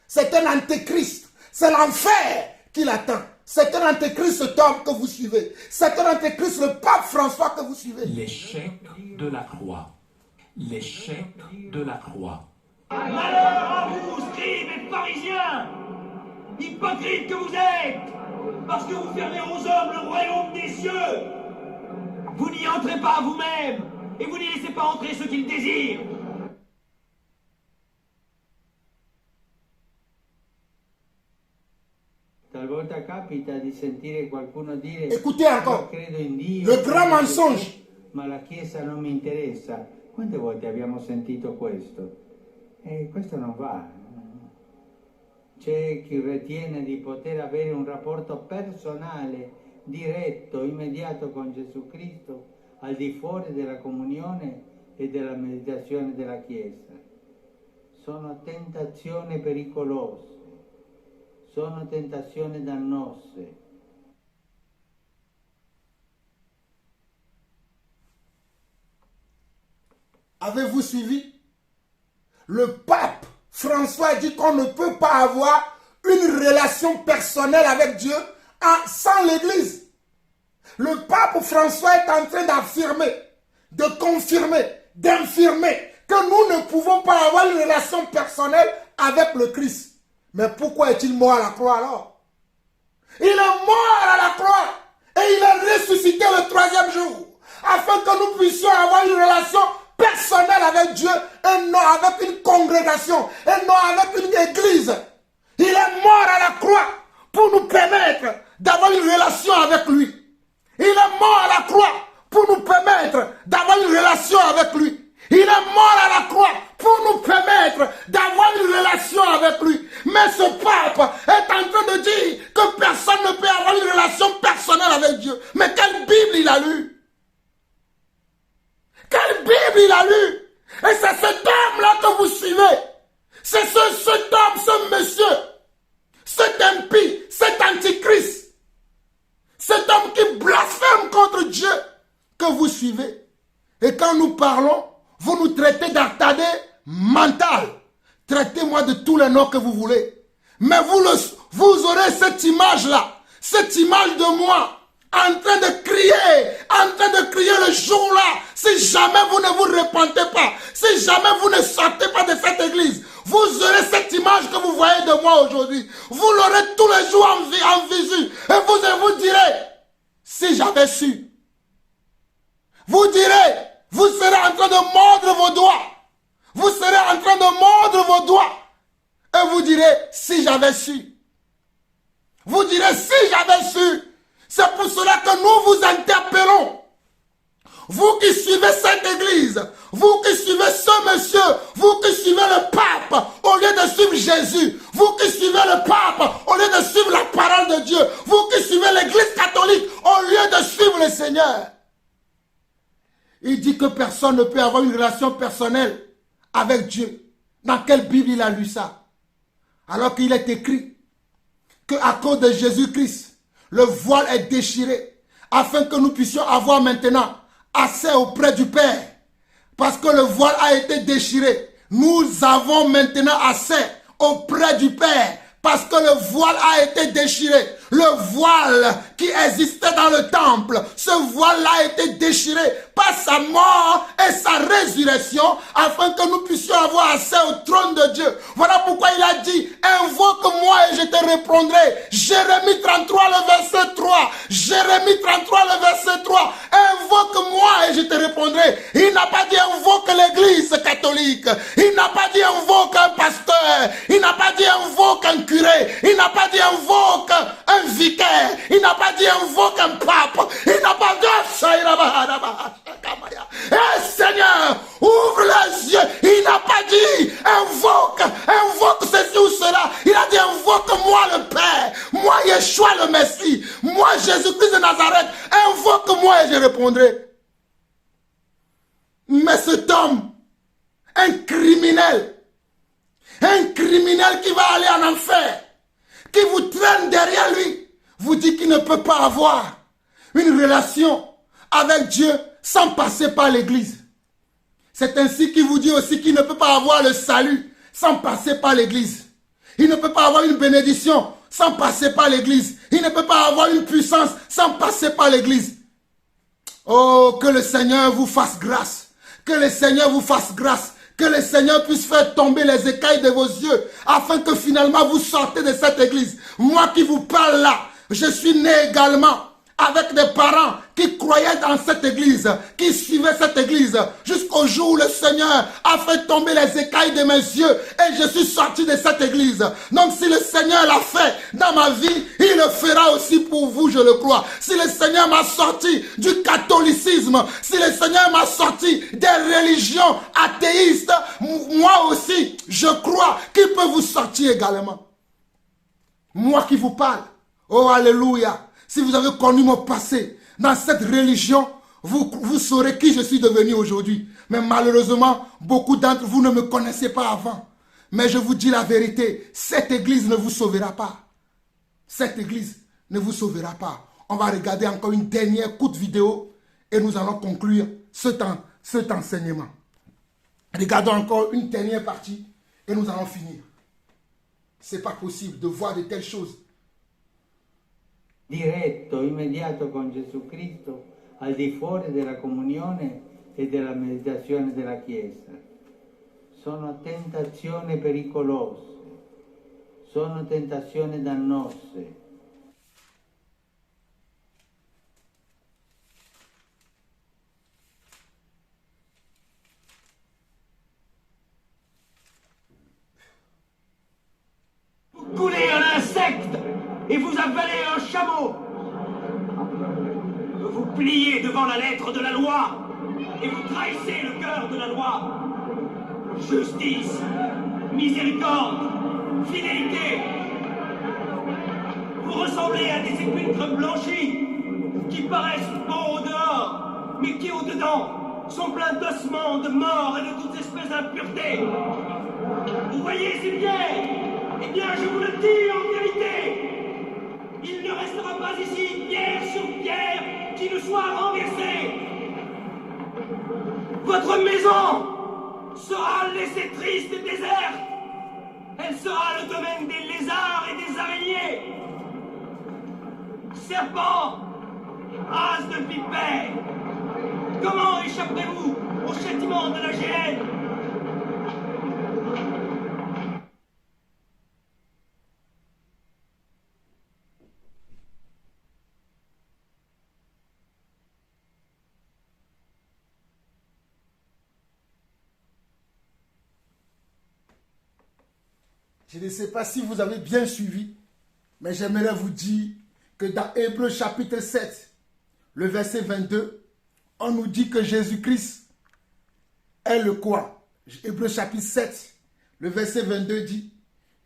Speaker 1: C'est un antéchrist. C'est l'enfer qui l'attend. C'est un antéchrist cet homme que vous suivez. C'est un antéchrist le pape François que vous suivez.
Speaker 9: L'échec de la croix. L'échec de la croix.
Speaker 7: Malheur à vous, scribes et pharisiens, hypocrites que vous êtes, parce que vous fermez aux hommes le royaume des cieux. Vous n'y entrez pas vous-même, et vous n'y laissez pas entrer ceux qui le désirent.
Speaker 1: Écoutez encore, le grand mensonge.
Speaker 6: Ma la Chiesa non mi interessa. Quante volte abbiamo sentito questo? Questo non va. C'è chi ritiene di poter avere un rapporto personale, diretto, immediato con Gesù Cristo, al di fuori della comunione e della meditazione della Chiesa. Sono tentazioni pericolose. Sono tentazioni dannose.
Speaker 1: Avez-vous suivi? Le pape François dit qu'on ne peut pas avoir une relation personnelle avec Dieu sans l'Église. Le pape François est en train d'affirmer, de confirmer, d'infirmer que nous ne pouvons pas avoir une relation personnelle avec le Christ. Mais pourquoi est-il mort à la croix alors? Il est mort à la croix et il est ressuscité le 3e jour afin que nous puissions avoir une relation personnelle avec Dieu et non avec une congrégation et non avec une église. Il est mort à la croix pour nous permettre d'avoir une relation avec lui. Il est mort à la croix pour nous permettre d'avoir une relation avec lui. Il est mort à la croix pour nous permettre d'avoir une relation avec lui. Mais ce pape est en train de dire que personne ne peut avoir une relation personnelle avec Dieu. Mais quelle Bible il a lu? Quelle Bible il a lu? Et c'est cet homme-là que vous suivez. C'est cet homme, ce monsieur, cet impie, cet antichrist, cet homme qui blasphème contre Dieu que vous suivez. Et quand nous parlons, vous nous traitez d'artardé mental. Traitez-moi de tous les noms que vous voulez. Mais vous aurez cette image-là, cette image de moi, en train de crier le jour-là, si jamais vous ne vous repentez pas, si jamais vous ne sortez pas de cette église, vous aurez cette image que vous voyez de moi aujourd'hui. Vous l'aurez tous les jours en visu. Et vous direz, si j'avais su. Vous direz, vous serez en train de mordre vos doigts. Vous serez en train de mordre vos doigts. Et vous direz, si j'avais su. Vous direz, si j'avais su. C'est pour cela que nous vous interpellons. Vous qui suivez cette église, vous qui suivez ce monsieur, vous qui suivez le pape, au lieu de suivre Jésus, vous qui suivez le pape, au lieu de suivre la parole de Dieu, vous qui suivez l'église catholique, au lieu de suivre le Seigneur. Il dit que personne ne peut avoir une relation personnelle avec Dieu. Dans quelle Bible il a lu ça? Alors qu'il est écrit qu'à cause de Jésus-Christ, le voile est déchiré, afin que nous puissions avoir maintenant accès auprès du Père. Parce que le voile a été déchiré, nous avons maintenant accès auprès du Père. Parce que le voile a été déchiré. Le voile qui existait dans le temple, ce voile-là a été déchiré par sa mort et sa résurrection afin que nous puissions avoir accès au trône de Dieu. Voilà pourquoi il a dit, Invoque-moi et je te répondrai. Jérémie 33, le verset 3. Jérémie 33, le verset 3. Invoque-moi et je te répondrai. Il n'a pas dit invoque l'église catholique. Il n'a pas dit invoque un pasteur. Il n'a pas dit invoque un curé. Il n'a pas dit invoque un vicaire. Il n'a pas dit invoque un pape. Il n'a pas dit eh Seigneur, ouvre les yeux. Il n'a pas dit invoque ceci ou cela. Il a dit invoque-moi le Père. Moi Yeshua le Messie. Moi Jésus-Christ de Nazareth. Invoque-moi et je répondrai. Mais cet homme, un criminel qui va aller en enfer, qui vous traîne derrière lui, vous dit qu'il ne peut pas avoir une relation avec Dieu sans passer par l'église. C'est ainsi qu'il vous dit aussi qu'il ne peut pas avoir le salut sans passer par l'église. Il ne peut pas avoir une bénédiction sans passer par l'église. Il ne peut pas avoir une puissance sans passer par l'église. Oh, que le Seigneur vous fasse grâce. Que le Seigneur vous fasse grâce. Que le Seigneur puisse faire tomber les écailles de vos yeux afin que finalement vous sortez de cette église. Moi qui vous parle là, je suis né également avec des parents qui croyaient dans cette église, qui suivaient cette église, jusqu'au jour où le Seigneur a fait tomber les écailles de mes yeux et je suis sorti de cette église. Donc si le Seigneur l'a fait dans ma vie, il le fera aussi pour vous, je le crois. Si le Seigneur m'a sorti du catholicisme, si le Seigneur m'a sorti des religions athéistes, moi aussi, je crois qu'il peut vous sortir également. Moi qui vous parle, oh alléluia. Si vous avez connu mon passé dans cette religion, vous saurez qui je suis devenu aujourd'hui. Mais malheureusement, beaucoup d'entre vous ne me connaissaient pas avant. Mais je vous dis la vérité, cette église ne vous sauvera pas. Cette église ne vous sauvera pas. On va regarder encore une dernière courte vidéo et nous allons conclure cet enseignement. Regardons encore une dernière partie et nous allons finir. Ce n'est pas possible de voir de telles choses.
Speaker 6: Diretto, immediato con Gesù Cristo, al di fuori della comunione e della meditazione della Chiesa. Sono tentazioni pericolose, sono tentazioni dannose.
Speaker 7: Vous coulez un insecte et vous avalez un chameau. Vous pliez devant la lettre de la loi et vous trahissez le cœur de la loi. Justice, miséricorde, fidélité. Vous ressemblez à des sépulcres blanchis qui paraissent beaux au dehors, mais qui au-dedans sont pleins d'ossements, de morts et de toutes espèces d'impuretés. Vous voyez ces pierres? Eh bien, je vous le dis en vérité, il ne restera pas ici pierre sur pierre qui ne soit renversée. Votre maison sera laissée triste et déserte. Elle sera le domaine des lézards et des araignées. Serpents, race de vipères, comment échapperez-vous au châtiment de la géhenne?
Speaker 1: Je ne sais pas si vous avez bien suivi, mais j'aimerais vous dire que dans Hébreux chapitre 7, le verset 22, on nous dit que Jésus-Christ est le quoi? Hébreux chapitre 7, le verset 22 dit,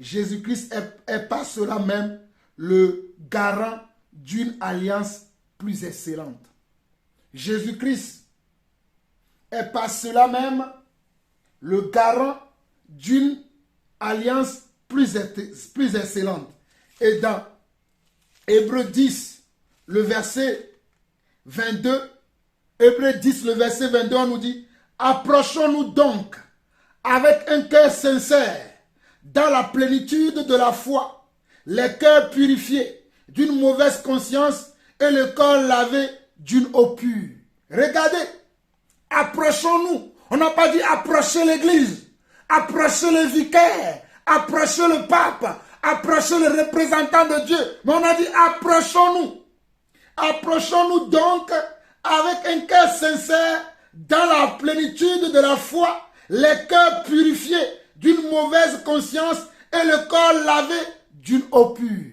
Speaker 1: Jésus-Christ est par cela même le garant d'une alliance plus excellente. Jésus-Christ est par cela même le garant d'une alliance plus excellente. Et dans Hébreux 10, le verset 22, Hébreux 10, le verset 22, on nous dit, approchons-nous donc avec un cœur sincère, dans la plénitude de la foi, les cœurs purifiés d'une mauvaise conscience et le corps lavé d'une eau pure. Regardez, approchons-nous. On n'a pas dit approcher l'église, approcher les vicaires, approchez le pape, approchez le représentant de Dieu. Mais on a dit approchons-nous. Approchons-nous donc avec un cœur sincère, dans la plénitude de la foi, les cœurs purifiés d'une mauvaise conscience et le corps lavé d'une eau pure.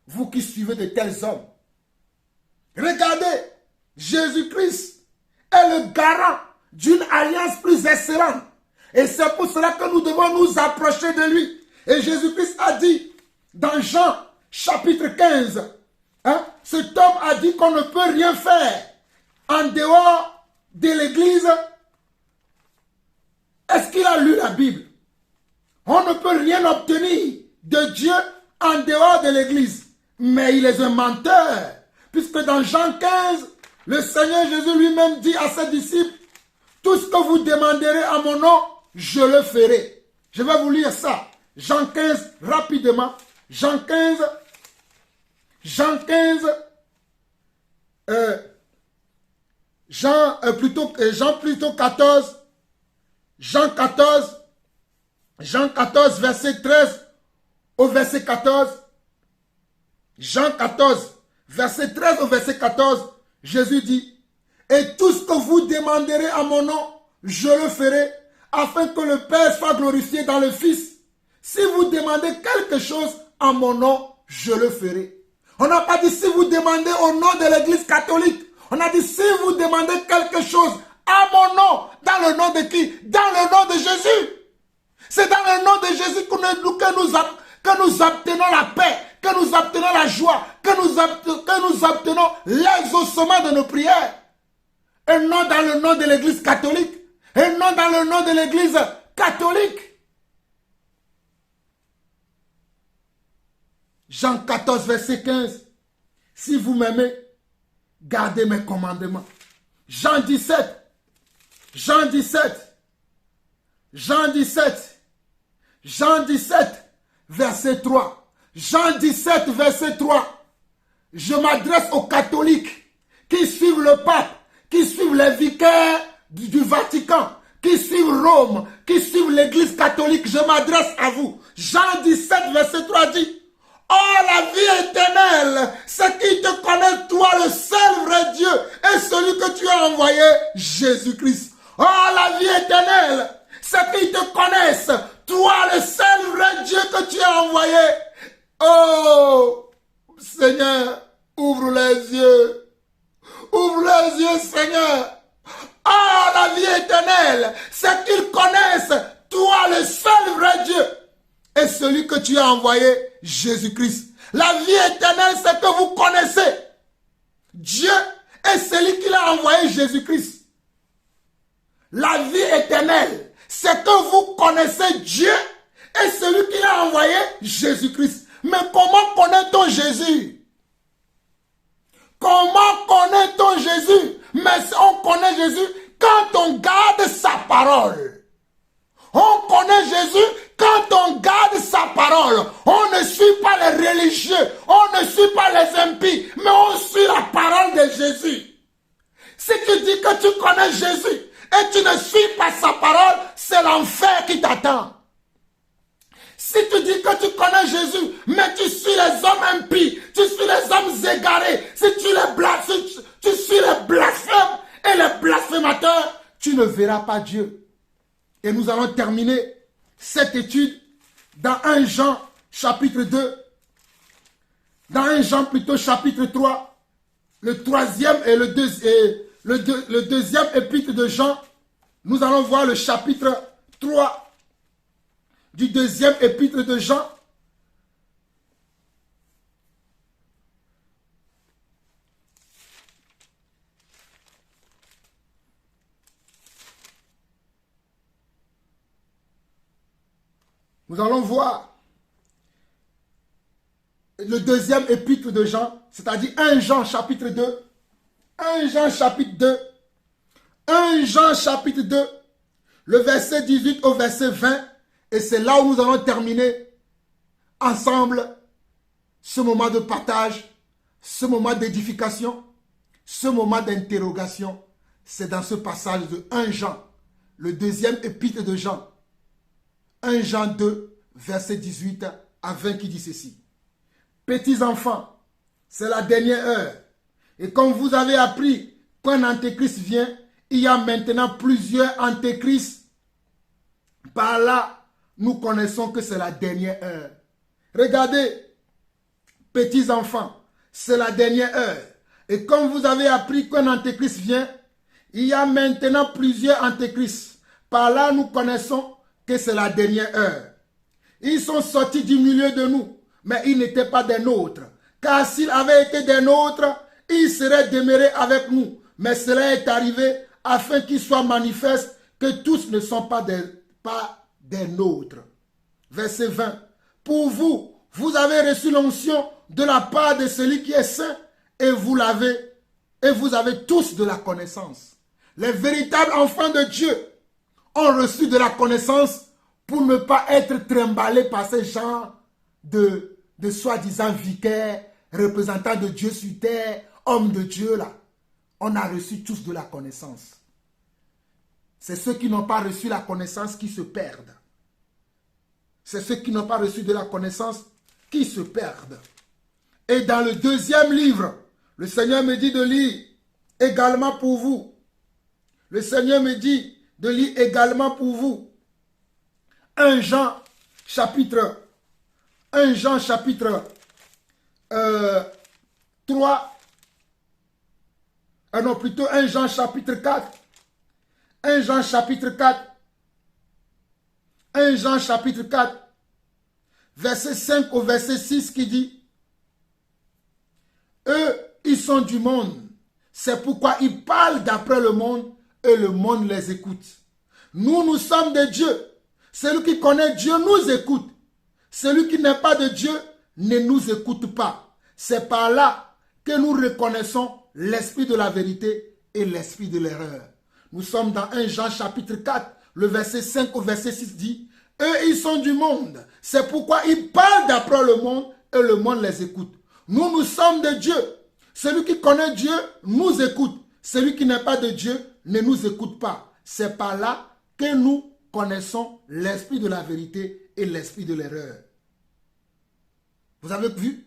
Speaker 1: Vous qui suivez de tels hommes, regardez, Jésus-Christ est le garant d'une alliance plus excellente. Et c'est pour cela que nous devons nous approcher de lui. Et Jésus-Christ a dit dans Jean chapitre 15, cet homme a dit qu'on ne peut rien faire en dehors de l'église. Est-ce qu'il a lu la Bible? On ne peut rien obtenir de Dieu en dehors de l'église. Mais il est un menteur. Puisque dans Jean 15, le Seigneur Jésus lui-même dit à ses disciples, tout ce que vous demanderez à mon nom, je le ferai. Je vais vous lire ça. Jean 15, rapidement. Jean 15, Jean 14, Jean 14, verset 13 au verset 14. Jean 14, verset 13 au verset 14, Jésus dit, et tout ce que vous demanderez à mon nom, je le ferai, afin que le Père soit glorifié dans le Fils. Si vous demandez quelque chose en mon nom, je le ferai. On n'a pas dit si vous demandez au nom de l'Église catholique. On a dit si vous demandez quelque chose à mon nom. Dans le nom de qui? Dans le nom de Jésus. C'est dans le nom de Jésus que nous obtenons la paix, que nous obtenons la joie, que nous obtenons l'exaucement de nos prières. Et non dans le nom de l'Église catholique. Et non dans le nom de l'Église catholique. Jean 14, verset 15. Si vous m'aimez, gardez mes commandements. Jean 17. Jean 17. Jean 17. Jean 17, verset 3. Jean 17, verset 3. Je m'adresse aux catholiques qui suivent le pape, qui suivent les vicaires du Vatican, qui suivent Rome, qui suivent l'église catholique. Je m'adresse à vous. Jean 17, verset 3 dit, oh, la vie éternelle, c'est qui te connaît, toi, le seul vrai Dieu, et celui que tu as envoyé, Jésus-Christ. Oh, la vie éternelle, c'est qui te connaissent, toi, le seul vrai Dieu que tu as envoyé. Oh, Seigneur, ouvre les yeux. Ouvre les yeux, Seigneur. Oh, la vie éternelle, c'est qu'ils connaissent, toi, le seul vrai Dieu, et celui que tu as envoyé, Jésus-Christ. La vie éternelle, c'est que vous connaissez Dieu et celui qui l'a envoyé, Jésus-Christ. La vie éternelle, c'est que vous connaissez Dieu et celui qui l'a envoyé, Jésus-Christ. Mais comment connaît-on Jésus? Comment connaît-on Jésus? Mais on connaît Jésus quand on garde sa parole. On connaît Jésus quand on garde sa parole. On ne suit pas les religieux, on ne suit pas les impies, mais on suit la parole de Jésus. Si tu dis que tu connais Jésus et tu ne suis pas sa parole, c'est l'enfer qui t'attend. Si tu dis que tu connais Jésus, mais tu suis les hommes impies, tu suis les hommes égarés, si tu suis les blasphèmes et les blasphémateurs, tu ne verras pas Dieu. Et nous allons terminer cette étude dans 1 Jean chapitre 2, dans 1 Jean plutôt chapitre 3, le troisième et le deuxième épître de Jean. Nous allons voir le chapitre 3 du deuxième épître de Jean. Nous allons voir le deuxième épître de Jean, c'est-à-dire 1 Jean chapitre 2. 1 Jean chapitre 2. 1 Jean chapitre 2, le verset 18 au verset 20. Et c'est là où nous allons terminer ensemble ce moment de partage, ce moment d'édification, ce moment d'interrogation. C'est dans ce passage de 1 Jean, le deuxième épître de Jean. 1 Jean 2, verset 18 à 20 qui dit ceci. Petits enfants, c'est la dernière heure. Et comme vous avez appris qu'un antéchrist vient, il y a maintenant plusieurs antéchrists. Par là, nous connaissons que c'est la dernière heure. Regardez, petits enfants, c'est la dernière heure. Et comme vous avez appris qu'un antéchrist vient, il y a maintenant plusieurs antéchrists. Par là, nous connaissons que c'est la dernière heure. Ils sont sortis du milieu de nous, mais ils n'étaient pas des nôtres. Car s'ils avaient été des nôtres, ils seraient demeurés avec nous. Mais cela est arrivé afin qu'il soit manifeste que tous ne sont pas des nôtres. Verset 20. Pour vous, vous avez reçu l'onction de la part de celui qui est saint et vous avez tous de la connaissance. Les véritables enfants de Dieu ont reçu de la connaissance pour ne pas être trimballés par ces gens de soi-disant vicaires, représentants de Dieu sur terre, hommes de Dieu là. On a reçu tous de la connaissance. C'est ceux qui n'ont pas reçu la connaissance qui se perdent. C'est ceux qui n'ont pas reçu de la connaissance qui se perdent. Et dans le deuxième livre, le Seigneur me dit de lire également pour vous. Le Seigneur me dit de lire également pour vous. 1 Jean chapitre 3. Non, plutôt 1 Jean chapitre 4. 1 Jean chapitre 4. 1 Jean chapitre 4. Verset 5 au verset 6 qui dit: eux, ils sont du monde. C'est pourquoi ils parlent d'après le monde et le monde les écoute. Nous, nous sommes de Dieu. Celui qui connaît Dieu nous écoute. Celui qui n'est pas de Dieu ne nous écoute pas. C'est par là que nous reconnaissons l'esprit de la vérité et l'esprit de l'erreur. Nous sommes dans 1 Jean chapitre 4, le verset 5 au verset 6 dit: eux, ils sont du monde. C'est pourquoi ils parlent d'après le monde et le monde les écoute. Nous, nous sommes de Dieu. Celui qui connaît Dieu nous écoute. Celui qui n'est pas de Dieu ne nous écoute pas. C'est par là que nous connaissons l'esprit de la vérité et l'esprit de l'erreur. Vous avez vu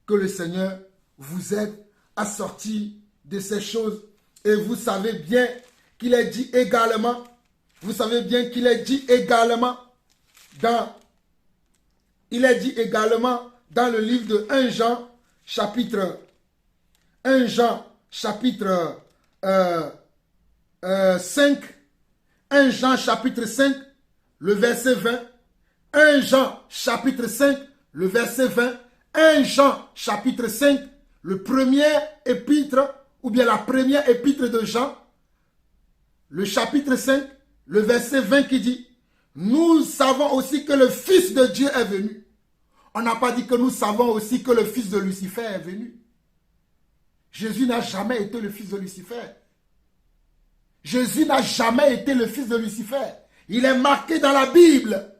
Speaker 1: que le Seigneur vous aide à sortir de ces choses. Et vous savez bien qu'il est dit également, dans le livre de 1 Jean chapitre 5, 1 Jean chapitre 5, le verset 20, 1 Jean chapitre 5, le verset 20, 1 Jean chapitre 5, le premier épître, ou bien la première épître de Jean, le chapitre 5, le verset 20 qui dit: nous savons aussi que le Fils de Dieu est venu. On n'a pas dit que nous savons aussi que le fils de Lucifer est venu. Jésus n'a jamais été le fils de Lucifer. Jésus n'a jamais été le fils de Lucifer. Il est marqué dans la Bible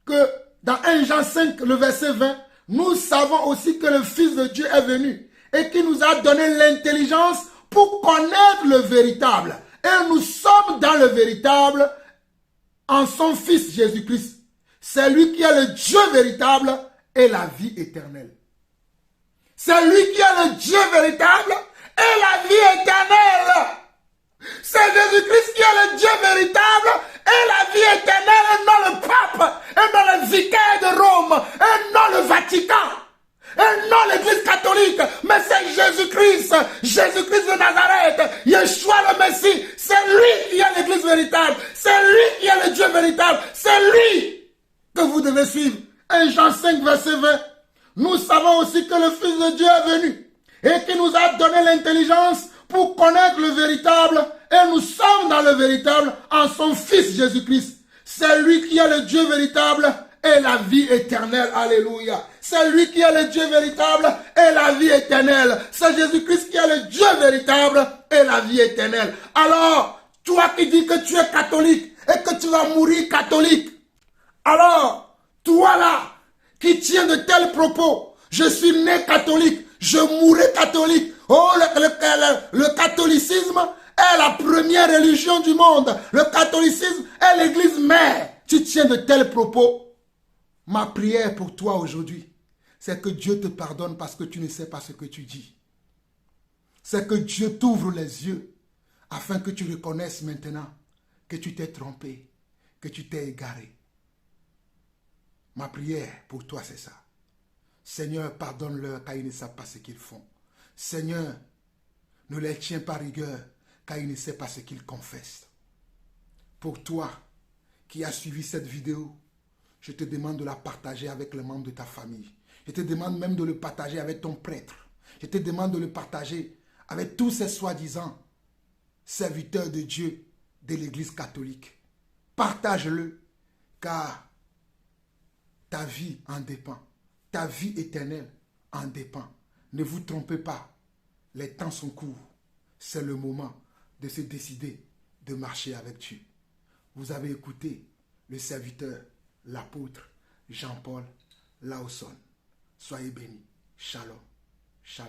Speaker 1: que dans 1 Jean 5, le verset 20, nous savons aussi que le Fils de Dieu est venu et qui nous a donné l'intelligence pour connaître le véritable. Et nous sommes dans le véritable en son Fils Jésus-Christ. C'est lui qui est le Dieu véritable et la vie éternelle. C'est lui qui est le Dieu véritable et la vie éternelle. C'est Jésus-Christ qui est le Dieu véritable et la vie éternelle, et non le pape, et non le vicaire de Rome, et non le Vatican, et non l'église catholique, mais c'est Jésus-Christ, Jésus-Christ de Nazareth, Yeshua le Messie. C'est lui qui est l'église véritable, c'est lui qui est le Dieu véritable, c'est lui que vous devez suivre. 1 Jean 5, verset 20. Nous savons aussi que le Fils de Dieu est venu et qui nous a donné l'intelligence pour connaître le véritable, et nous sommes dans le véritable en son Fils Jésus-Christ. C'est lui qui est le Dieu véritable et la vie éternelle. Alléluia. C'est lui qui est le Dieu véritable et la vie éternelle. C'est Jésus-Christ qui est le Dieu véritable et la vie éternelle. Alors, toi qui dis que tu es catholique et que tu vas mourir catholique, alors, toi là, qui tiens de tels propos, je suis né catholique, je mourrai catholique. Oh, le catholicisme est la première religion du monde. Le catholicisme est l'église mère. Tu tiens de tels propos, Ma prière pour toi aujourd'hui, c'est que Dieu te pardonne parce que tu ne sais pas ce que tu dis. C'est que Dieu t'ouvre les yeux afin que tu reconnaisses maintenant que tu t'es trompé, que tu t'es égaré. Ma prière pour toi, c'est ça. Seigneur, pardonne-leur car ils ne savent pas ce qu'ils font. Seigneur, ne les tiens pas rigueur car ils ne savent pas ce qu'ils confessent. Pour toi qui as suivi cette vidéo, je te demande de la partager avec les membres de ta famille. Je te demande même de le partager avec ton prêtre. Je te demande de le partager avec tous ces soi-disant serviteurs de Dieu de l'Église catholique. Partage-le, car ta vie en dépend. Ta vie éternelle en dépend. Ne vous trompez pas, les temps sont courts. C'est le moment de se décider de marcher avec Dieu. Vous avez écouté le serviteur, l'apôtre Jean-Paul Laosson. Soyez bénis. Shalom. Shalom.